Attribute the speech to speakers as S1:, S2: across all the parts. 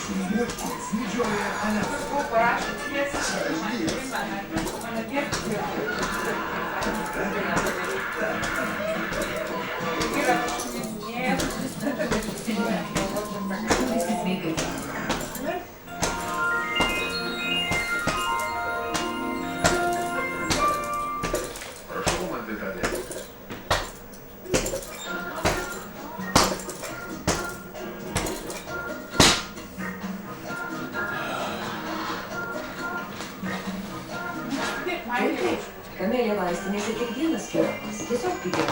S1: šunų medžioja Elena. Prašau man detalės.
S2: Kamelė vaistinėse tik vienas skirtumas, tiesiog pigiau.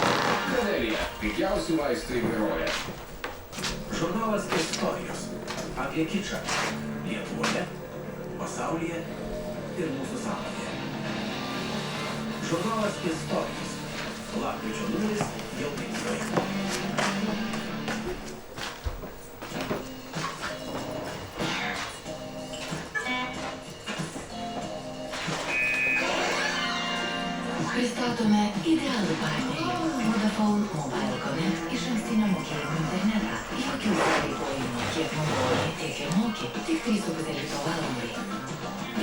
S3: Kanelija – pigiausių vaistų įvairovė.
S1: Žurnalas istorijos apie kičą Lietuvoje, pasaulyje ir mūsų sąmonėje. Žurnalas istorijos. Lapkričio numeris jau penktoj.
S4: Pristatome idealų partnerį Vodafone Mobile Connect išankstinio mokėjimo internetą. Jokių įsipareigojimų, kiek naudoji, tiek ir moki, tik 3,5 lito valandai.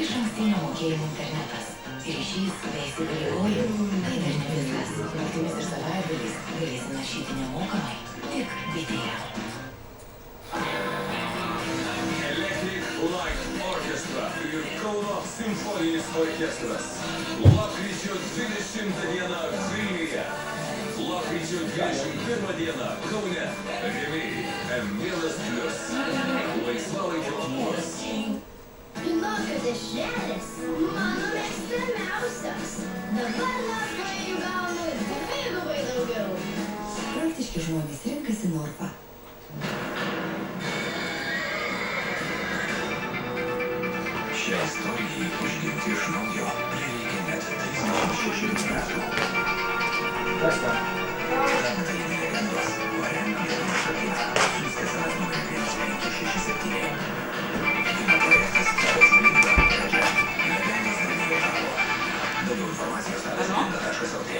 S4: Išankstinio mokėjimo internetas. Ryšys be įsipareigojimų. Tai dar ne viskas. Naktimis ir savaitgaliais galėsi naršyti nemokamai. Tik bitėje.
S5: Electric Light Orchestra ir Kauno simfoninis orkestras. Lapkričio 20 dieną Vilniuje. Lapkričio 21 dieną Kaune. Rėmėjai M1+. Laisvalaikio klubas.
S6: Žinokit, dešrelės mano mėgstamiausias. Dabar lapkričių gaunu dvigubai daugiau.
S4: Praktiški žmonės renkasi Norfa.
S1: Šią istoriją užgimti iš naujo prireikė net 36 metų.
S3: Kas ten?
S1: Penktąjį legendos Varėną Lietuvos šaltiną siųskė savęs nukreipėjas 567. Kino projektas Tadas Blinda pradžia. Legendos dalyvių žavo. Daugiau informacijos tadasblinda.lt.